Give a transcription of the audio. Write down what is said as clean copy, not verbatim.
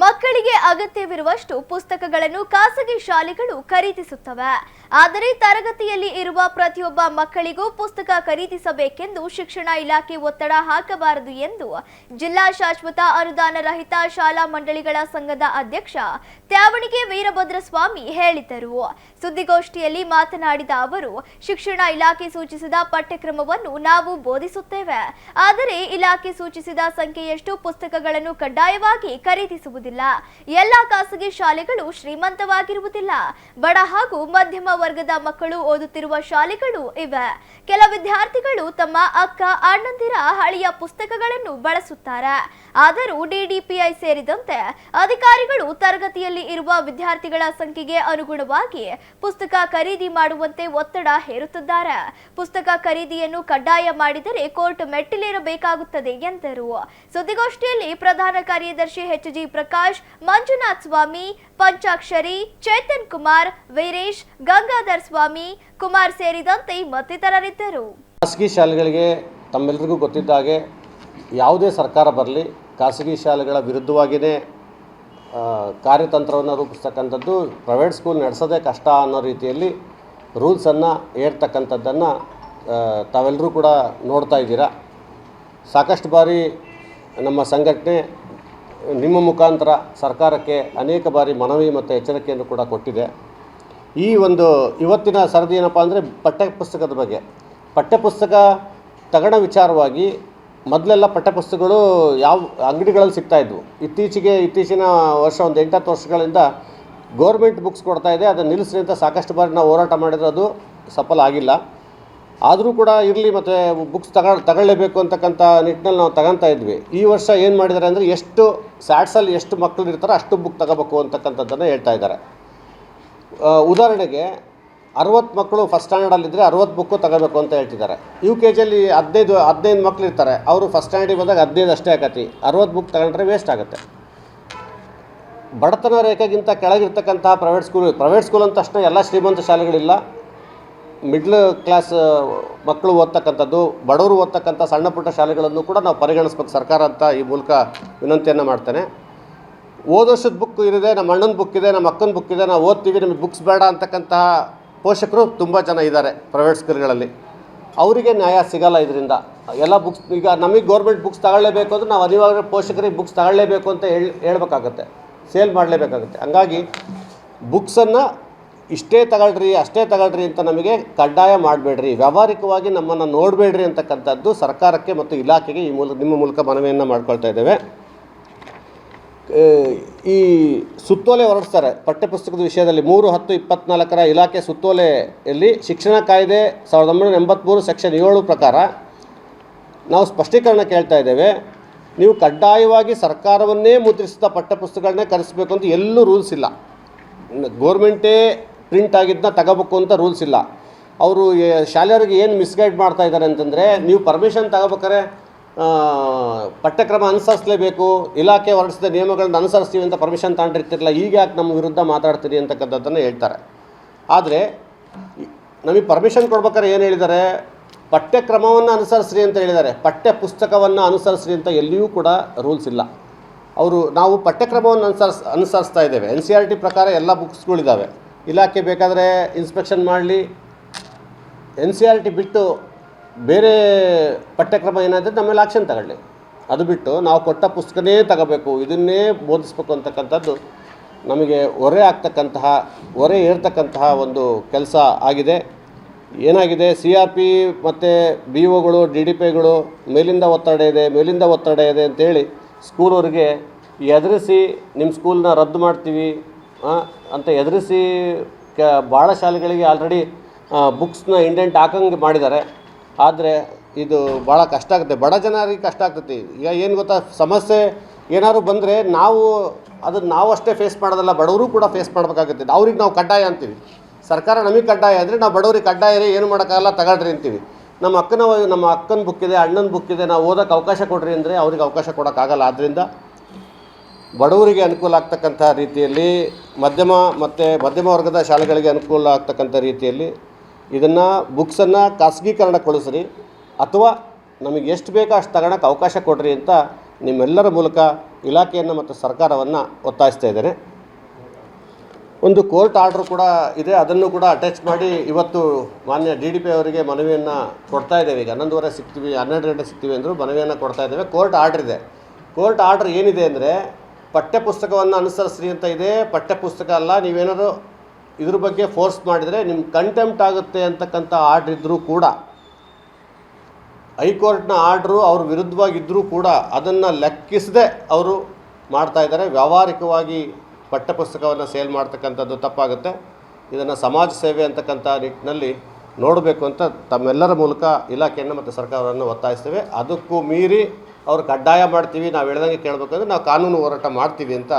ಮಕ್ಕಳಿಗೆ ಅಗತ್ಯವಿರುವಷ್ಟು ಪುಸ್ತಕಗಳನ್ನು ಖಾಸಗಿ ಶಾಲೆಗಳು ಖರೀದಿಸುತ್ತವೆ. ಆದರೆ ತರಗತಿಯಲ್ಲಿ ಇರುವ ಪ್ರತಿಯೊಬ್ಬ ಮಕ್ಕಳಿಗೂ ಪುಸ್ತಕ ಖರೀದಿಸಬೇಕೆಂದು ಶಿಕ್ಷಣ ಇಲಾಖೆ ಒತ್ತಡ ಹಾಕಬಾರದು ಎಂದು ಜಿಲ್ಲಾ ಶಾಶ್ವತ ಅನುದಾನ ರಹಿತ ಶಾಲಾ ಮಂಡಳಿಗಳ ಸಂಘದ ಅಧ್ಯಕ್ಷ ತ್ಯಾವಣಿಗೆ ವೀರಭದ್ರಸ್ವಾಮಿ ಹೇಳಿದರು. ಸುದ್ದಿಗೋಷ್ಠಿಯಲ್ಲಿ ಮಾತನಾಡಿದ ಅವರು, ಶಿಕ್ಷಣ ಇಲಾಖೆ ಸೂಚಿಸಿದ ಪಠ್ಯಕ್ರಮವನ್ನು ನಾವು ಬೋಧಿಸುತ್ತೇವೆ. ಆದರೆ ಇಲಾಖೆ ಸೂಚಿಸಿದ ಸಂಖ್ಯೆಯಷ್ಟು ಪುಸ್ತಕಗಳನ್ನು ಕಡ್ಡಾಯವಾಗಿ ಖರೀದಿಸುವುದಿಲ್ಲ. ಎಲ್ಲ ಖಾಸಗಿ ಶಾಲೆಗಳು ಶ್ರೀಮಂತವಾಗಿರುವುದಿಲ್ಲ. ಬಡ ಹಾಗೂ ಮಧ್ಯಮ ವರ್ಗದ ಮಕ್ಕಳು ಓದುತ್ತಿರುವ ಶಾಲೆಗಳು ಇವೆ. ಕೆಲ ವಿದ್ಯಾರ್ಥಿಗಳು ತಮ್ಮ ಅಕ್ಕ ಅಣ್ಣಂದಿರ ಹಳೆಯ ಪುಸ್ತಕಗಳನ್ನು ಬಳಸುತ್ತಾರೆ. ಆದರೂ ಡಿಡಿಪಿಐ ಸೇರಿದಂತೆ ಅಧಿಕಾರಿಗಳು ತರಗತಿಯಲ್ಲಿ ಇರುವ ವಿದ್ಯಾರ್ಥಿಗಳ ಸಂಖ್ಯೆಗೆ ಅನುಗುಣವಾಗಿ ಪುಸ್ತಕ ಖರೀದಿ ಮಾಡುವಂತೆ ಒತ್ತಡ ಹೇರುತ್ತಿದ್ದಾರೆ. ಪುಸ್ತಕ ಖರೀದಿಯನ್ನು ಕಡ್ಡಾಯ ಮಾಡಿದರೆ ಕೋರ್ಟ್ ಮೆಟ್ಟಿಲೇರಬೇಕಾಗುತ್ತದೆ ಎಂದರು. ಸುದ್ದಿಗೋಷ್ಠಿಯಲ್ಲಿ ಪ್ರಧಾನ ಕಾರ್ಯದರ್ಶಿ ಎಚ್.ಜಿ. ಪ್ರಕಾಶ್, ಮಂಜುನಾಥ್ ಸ್ವಾಮಿ, ಪಂಚಾಕ್ಷರಿ, ಚೇತನ್ ಕುಮಾರ್, ವೀರೇಶ್, ಗಂಗಾಧರ್ ಸ್ವಾಮಿ, ಕುಮಾರ್ ಸೇರಿದಂತೆ ಮತ್ತಿತರರಿದ್ದರು. ಖಾಸಗಿ ಶಾಲೆಗಳಿಗೆ ತಮ್ಮೆಲ್ಲರಿಗೂ ಗೊತ್ತಿದ್ದ ಹಾಗೆ ಯಾವುದೇ ಸರ್ಕಾರ ಬರಲಿ ಖಾಸಗಿ ಶಾಲೆಗಳ ವಿರುದ್ಧವಾಗಿಯೇ ಕಾರ್ಯತಂತ್ರವನ್ನು ರೂಪಿಸ್ತಕ್ಕಂಥದ್ದು, ಪ್ರೈವೇಟ್ ಸ್ಕೂಲ್ ನಡೆಸೋದೇ ಕಷ್ಟ ಅನ್ನೋ ರೀತಿಯಲ್ಲಿ ರೂಲ್ಸನ್ನು ಏರ್ತಕ್ಕಂಥದ್ದನ್ನು ತಾವೆಲ್ಲರೂ ಕೂಡ ನೋಡ್ತಾ ಇದ್ದೀರಾ. ಸಾಕಷ್ಟು ಬಾರಿ ನಮ್ಮ ಸಂಘಟನೆ ನಿಮ್ಮ ಮುಖಾಂತರ ಸರ್ಕಾರಕ್ಕೆ ಅನೇಕ ಬಾರಿ ಮನವಿ ಮತ್ತು ಎಚ್ಚರಿಕೆಯನ್ನು ಕೂಡ ಕೊಟ್ಟಿದೆ. ಈ ಒಂದು ಇವತ್ತಿನ ಸರದಿ ಏನಪ್ಪ ಅಂದರೆ ಪಠ್ಯಪುಸ್ತಕದ ಬಗ್ಗೆ. ಪಠ್ಯಪುಸ್ತಕ ತಗೊಳ್ಳೋ ವಿಚಾರವಾಗಿ ಮೊದಲೆಲ್ಲ ಪಠ್ಯಪುಸ್ತಕಗಳು ಯಾವ ಅಂಗಡಿಗಳಲ್ಲಿ ಸಿಗ್ತಾಯಿದ್ವು. ಇತ್ತೀಚಿನ ವರ್ಷ ಒಂದು 8-10 ವರ್ಷಗಳಿಂದ ಗೋರ್ಮೆಂಟ್ ಬುಕ್ಸ್ ಕೊಡ್ತಾಯಿದೆ. ಅದನ್ನು ನಿಲ್ಲಿಸ್ರಿ ಅಂತ ಸಾಕಷ್ಟು ಬಾರಿ ನಾವು ಹೋರಾಟ ಮಾಡಿದ್ರೆ ಅದು ಸಫಲ ಆಗಿಲ್ಲ. ಆದರೂ ಕೂಡ ಇರಲಿ, ಮತ್ತು ಬುಕ್ಸ್ ತಗೊಳ್ಳೇಬೇಕು ಅಂತಕ್ಕಂಥ ನಿಟ್ಟಿನಲ್ಲಿ ನಾವು ತಗೊತಾ ಇದ್ವಿ. ಈ ವರ್ಷ ಏನು ಮಾಡಿದ್ದಾರೆ ಅಂದರೆ, ಎಷ್ಟು ಸ್ಯಾಟ್ಸಲ್ಲಿ ಎಷ್ಟು ಮಕ್ಕಳು ಇರ್ತಾರೆ ಅಷ್ಟು ಬುಕ್ ತಗೋಬೇಕು ಅಂತಕ್ಕಂಥದ್ದನ್ನು ಹೇಳ್ತಾ ಇದ್ದಾರೆ. ಉದಾಹರಣೆಗೆ 60 ಮಕ್ಕಳು ಫಸ್ಟ್ ಸ್ಟ್ಯಾಂಡರ್ಡಲ್ಲಿದ್ದರೆ 60 ಬುಕ್ಕು ತಗೋಬೇಕು ಅಂತ ಹೇಳ್ತಿದ್ದಾರೆ. UKGಯಲ್ಲಿ 15 ಮಕ್ಕಳು ಇರ್ತಾರೆ. ಅವರು ಫಸ್ಟ್ ಸ್ಟ್ಯಾಂಡರ್ಡಿಗೆ ಬಂದಾಗ 15 ಅಷ್ಟೇ ಆಗತ್ತೆ. 60 ಬುಕ್ ತಗೊಂಡ್ರೆ ವೇಸ್ಟ್ ಆಗುತ್ತೆ. ಬಡತನ ರೇಖೆಗಿಂತ ಕೆಳಗಿರ್ತಕ್ಕಂತಹ ಪ್ರೈವೇಟ್ ಸ್ಕೂಲ್ ಅಂತ ಅಷ್ಟೇ ಎಲ್ಲ ಶ್ರೀಮಂತ ಶಾಲೆಗಳಿಲ್ಲ. ಮಿಡ್ಲ್ ಕ್ಲಾಸ್ ಮಕ್ಕಳು ಓದ್ತಕ್ಕಂಥದ್ದು, ಬಡವರು ಓದ್ತಕ್ಕಂಥ ಸಣ್ಣ ಪುಟ್ಟ ಶಾಲೆಗಳನ್ನು ಕೂಡ ನಾವು ಪರಿಗಣಿಸ್ಬೇಕು ಸರ್ಕಾರ ಅಂತ ಈ ಮೂಲಕ ವಿನಂತಿಯನ್ನು ಮಾಡ್ತೇನೆ. ಓದೋಷದ ಬುಕ್ ಇದೆ, ನಮ್ಮ ಅಣ್ಣನ ಬುಕ್ ಇದೆ, ನಮ್ಮ ಅಕ್ಕನ ಬುಕ್ ಇದೆ, ನಾವು ಓದ್ತೀವಿ, ನಮಗೆ ಬುಕ್ಸ್ ಬೇಡ ಅಂತಕ್ಕಂತಹ ಪೋಷಕರು ತುಂಬ ಜನ ಇದ್ದಾರೆ ಪ್ರೈವೇಟ್ ಸ್ಕೂಲ್ಗಳಲ್ಲಿ. ಅವರಿಗೆ ನ್ಯಾಯ ಸಿಗಲ್ಲ ಇದರಿಂದ. ಎಲ್ಲ ಬುಕ್ಸ್ ಈಗ ನಮಗೆ ಗೌರ್ಮೆಂಟ್ ಬುಕ್ಸ್ ತಗೊಳ್ಳೇಬೇಕು ಅಂದರೆ ನಾವು ಅನಿವಾರ್ಯ ಪೋಷಕರಿಗೆ ಬುಕ್ಸ್ ತಗೊಳ್ಳೇಬೇಕು ಅಂತ ಹೇಳ್ಬೇಕಾಗತ್ತೆ, ಸೇಲ್ ಮಾಡಲೇಬೇಕಾಗುತ್ತೆ. ಹಂಗಾಗಿ ಬುಕ್ಸನ್ನು ಇಷ್ಟೇ ತಗೊಳ್ರಿ ಅಷ್ಟೇ ತಗೊಳ್ರಿ ಅಂತ ನಮಗೆ ಕಡ್ಡಾಯ ಮಾಡಬೇಡ್ರಿ, ವ್ಯಾವಹಾರಿಕವಾಗಿ ನಮ್ಮನ್ನು ನೋಡಬೇಡ್ರಿ ಅಂತಕ್ಕಂಥದ್ದು ಸರ್ಕಾರಕ್ಕೆ ಮತ್ತು ಇಲಾಖೆಗೆ ನಿಮ್ಮ ಮೂಲಕ ಮನವಿಯನ್ನು ಮಾಡ್ಕೊಳ್ತಾ ಇದ್ದೇವೆ. ಈ ಸುತ್ತೋಲೆ ಹೊರಡಿಸ್ತಾರೆ ಪಠ್ಯಪುಸ್ತಕದ ವಿಷಯದಲ್ಲಿ. 3/10/24 ಇಲಾಖೆ ಸುತ್ತೋಲೆಯಲ್ಲಿ ಶಿಕ್ಷಣ ಕಾಯ್ದೆ 1983 ಸೆಕ್ಷನ್ 7 ಪ್ರಕಾರ ನಾವು ಸ್ಪಷ್ಟೀಕರಣ ಕೇಳ್ತಾ ಇದ್ದೇವೆ. ನೀವು ಕಡ್ಡಾಯವಾಗಿ ಸರ್ಕಾರವನ್ನೇ ಮುದ್ರಿಸಿದ ಪಠ್ಯಪುಸ್ತಕಗಳನ್ನೇ ಕರೆಸಬೇಕು ಅಂತ ಎಲ್ಲೂ ರೂಲ್ಸ್ ಇಲ್ಲ. ಗೋರ್ಮೆಂಟೇ ಪ್ರಿಂಟ್ ಆಗಿದ್ದನ್ನ ತಗೋಬೇಕು ಅಂತ ರೂಲ್ಸ್ ಇಲ್ಲ. ಅವರು ಶಾಲೆಯವರಿಗೆ ಏನು ಮಿಸ್ಗೈಡ್ ಮಾಡ್ತಾ ಇದ್ದಾರೆ ಅಂತಂದರೆ, ನೀವು ಪರ್ಮಿಷನ್ ತಗೋಬೇಕಾರೆ ಪಠ್ಯಕ್ರಮ ಅನುಸರಿಸಲೇಬೇಕು, ಇಲಾಖೆ ಹೊರಡಿಸಿದ ನಿಯಮಗಳನ್ನು ಅನುಸರಿಸ್ತೀವಿ ಅಂತ ಪರ್ಮಿಷನ್ ತಗೊಂಡಿರ್ತಿರಲ್ಲ, ಈಗ ಯಾಕೆ ನಮ್ಮ ವಿರುದ್ಧ ಮಾತಾಡ್ತೀರಿ ಅಂತಕ್ಕಂಥದ್ದನ್ನು ಹೇಳ್ತಾರೆ. ಆದರೆ ನಮಗೆ ಪರ್ಮಿಷನ್ ಕೊಡ್ಬೇಕಾದ್ರೆ ಏನು ಹೇಳಿದ್ದಾರೆ, ಪಠ್ಯಕ್ರಮವನ್ನು ಅನುಸರಿಸ್ರಿ ಅಂತ ಹೇಳಿದ್ದಾರೆ. ಪಠ್ಯ ಪುಸ್ತಕವನ್ನು ಅನುಸರಿಸ್ರಿ ಅಂತ ಎಲ್ಲಿಯೂ ಕೂಡ ರೂಲ್ಸ್ ಇಲ್ಲ. ನಾವು ಪಠ್ಯಕ್ರಮವನ್ನು ಅನುಸರಿಸ್ತಾ ಇದ್ದೇವೆ. NCERT ಪ್ರಕಾರ ಎಲ್ಲ ಬುಕ್ಸ್ಗಳಿದ್ದಾವೆ. ಇಲಾಖೆ ಬೇಕಾದರೆ ಇನ್ಸ್ಪೆಕ್ಷನ್ ಮಾಡಲಿ. NCERT ಬಿಟ್ಟು ಬೇರೆ ಪಠ್ಯಕ್ರಮ ಏನಾದರೆ ನಮ್ಮ ಮೇಲೆ ಆಕ್ಷನ್ ತಗೊಳ್ಳಿ. ಅದು ಬಿಟ್ಟು ನಾವು ಕೊಟ್ಟ ಪುಸ್ತಕನೇ ತಗೋಬೇಕು, ಇದನ್ನೇ ಬೋಧಿಸ್ಬೇಕು ಅಂತಕ್ಕಂಥದ್ದು ನಮಗೆ ಹೊರೆ ಏರ್ತಕ್ಕಂತಹ ಒಂದು ಕೆಲಸ ಆಗಿದೆ. ಏನಾಗಿದೆ, CRP ಮತ್ತು BOಗಳು DDPಗಳು ಮೇಲಿಂದ ಒತ್ತಡ ಇದೆ ಅಂತೇಳಿ ಸ್ಕೂಲವ್ರಿಗೆ ಎದುರಿಸಿ ನಿಮ್ಮ ಸ್ಕೂಲ್ನ ರದ್ದು ಮಾಡ್ತೀವಿ ಅಂತ ಎದುರಿಸಿ ಭಾಳ ಶಾಲೆಗಳಿಗೆ ಆಲ್ರೆಡಿ ಬುಕ್ಸ್ನ ಇಂಡೆಂಟ್ ಹಾಕಂಗೆ ಮಾಡಿದ್ದಾರೆ. ಆದರೆ ಇದು ಭಾಳ ಕಷ್ಟ ಆಗುತ್ತೆ, ಬಡ ಜನರಿಗೆ ಕಷ್ಟ ಆಗ್ತೈತಿ. ಈಗ ಏನು ಗೊತ್ತಾ, ಸಮಸ್ಯೆ ಏನಾದ್ರು ಬಂದರೆ ನಾವು ಅಷ್ಟೇ ಫೇಸ್ ಮಾಡೋದಲ್ಲ, ಬಡವರು ಕೂಡ ಫೇಸ್ ಮಾಡಬೇಕಾಗುತ್ತೆ. ಅವ್ರಿಗೆ ನಾವು ಕಡ್ಡಾಯ ಅಂತೀವಿ, ಸರ್ಕಾರ ನಮಗೆ ಕಡ್ಡಾಯ ಅಂದರೆ ನಾವು ಬಡವ್ರಿಗೆ ಕಡ್ಡಾಯ ಏನು ಮಾಡೋಕ್ಕಾಗಲ್ಲ, ತಗೊಳ್ರಿ ಅಂತೀವಿ. ನಮ್ಮ ಅಕ್ಕನ ಬುಕ್ ಇದೆ, ಅಣ್ಣನ ಬುಕ್ ಇದೆ, ನಾವು ಓದೋಕ್ಕೆ ಅವಕಾಶ ಕೊಡ್ರಿ ಅಂದರೆ ಅವ್ರಿಗೆ ಅವಕಾಶ ಕೊಡೋಕ್ಕಾಗಲ್ಲ. ಆದ್ದರಿಂದ ಬಡವರಿಗೆ ಅನುಕೂಲ ಆಗ್ತಕ್ಕಂಥ ರೀತಿಯಲ್ಲಿ, ಮಧ್ಯಮ ವರ್ಗದ ಶಾಲೆಗಳಿಗೆ ಅನುಕೂಲ ಆಗ್ತಕ್ಕಂಥ ರೀತಿಯಲ್ಲಿ ಇದನ್ನು ಬುಕ್ಸನ್ನು ಖಾಸಗೀಕರಣಗೊಳಿಸ್ರಿ, ಅಥವಾ ನಮಗೆ ಎಷ್ಟು ಬೇಕೋ ಅಷ್ಟು ತಗೊಳಕ್ಕೆ ಅವಕಾಶ ಕೊಡ್ರಿ ಅಂತ ನಿಮ್ಮೆಲ್ಲರ ಮೂಲಕ ಇಲಾಖೆಯನ್ನು ಮತ್ತು ಸರ್ಕಾರವನ್ನು ಒತ್ತಾಯಿಸ್ತಾ ಇದ್ದೇನೆ. ಒಂದು ಕೋರ್ಟ್ ಆರ್ಡ್ರ್ ಕೂಡ ಇದೆ, ಅದನ್ನು ಕೂಡ ಅಟ್ಯಾಚ್ ಮಾಡಿ ಇವತ್ತು ಮಾನ್ಯ DDP ಅವರಿಗೆ ಮನವಿಯನ್ನು ಕೊಡ್ತಾ ಇದ್ದೇವೆ. ಈಗ 11:30 ಸಿಗ್ತೀವಿ, 12 ಗಂಟೆ ಸಿಗ್ತೀವಿ ಅಂದರು, ಮನವಿಯನ್ನು ಕೊಡ್ತಾ ಇದ್ದೇವೆ. ಕೋರ್ಟ್ ಆರ್ಡ್ರ್ ಇದೆ. ಕೋರ್ಟ್ ಆರ್ಡ್ರ್ ಏನಿದೆ ಅಂದರೆ ಪಠ್ಯಪುಸ್ತಕವನ್ನು ಅನುಸರಿಸ್ರಿ ಅಂತ ಇದೆ. ಪಠ್ಯಪುಸ್ತಕ ಅಲ್ಲ, ನೀವೇನಾದರೂ ಇದ್ರ ಬಗ್ಗೆ ಫೋರ್ಸ್ ಮಾಡಿದರೆ ನಿಮ್ಮ ಕಂಟೆಂಪ್ಟ್ ಆಗುತ್ತೆ ಅಂತಕ್ಕಂಥ ಆರ್ಡ್ರ್ ಇದ್ದರೂ ಕೂಡ, ಹೈಕೋರ್ಟ್ನ ಆರ್ಡ್ರು ಅವ್ರ ವಿರುದ್ಧವಾಗಿದ್ದರೂ ಕೂಡ ಅದನ್ನು ಲೆಕ್ಕಿಸದೆ ಅವರು ಮಾಡ್ತಾಯಿದ್ದಾರೆ. ವ್ಯಾವಹಾರಿಕವಾಗಿ ಪಠ್ಯಪುಸ್ತಕವನ್ನು ಸೇಲ್ ಮಾಡ್ತಕ್ಕಂಥದ್ದು ತಪ್ಪಾಗುತ್ತೆ. ಇದನ್ನು ಸಮಾಜ ಸೇವೆ ಅಂತಕ್ಕಂಥ ನಿಟ್ಟಿನಲ್ಲಿ ನೋಡಬೇಕು ಅಂತ ತಮ್ಮೆಲ್ಲರ ಮೂಲಕ ಇಲಾಖೆಯನ್ನು ಮತ್ತು ಸರ್ಕಾರವನ್ನು ಒತ್ತಾಯಿಸ್ತೇವೆ. ಅದಕ್ಕೂ ಮೀರಿ ಅವ್ರು ಕಡ್ಡಾಯ ಮಾಡ್ತೀವಿ, ನಾವು ಹೇಳ್ದಂಗೆ ಕೇಳಬೇಕಂದ್ರೆ ನಾವು ಕಾನೂನು ಹೋರಾಟ ಮಾಡ್ತೀವಿ ಅಂತ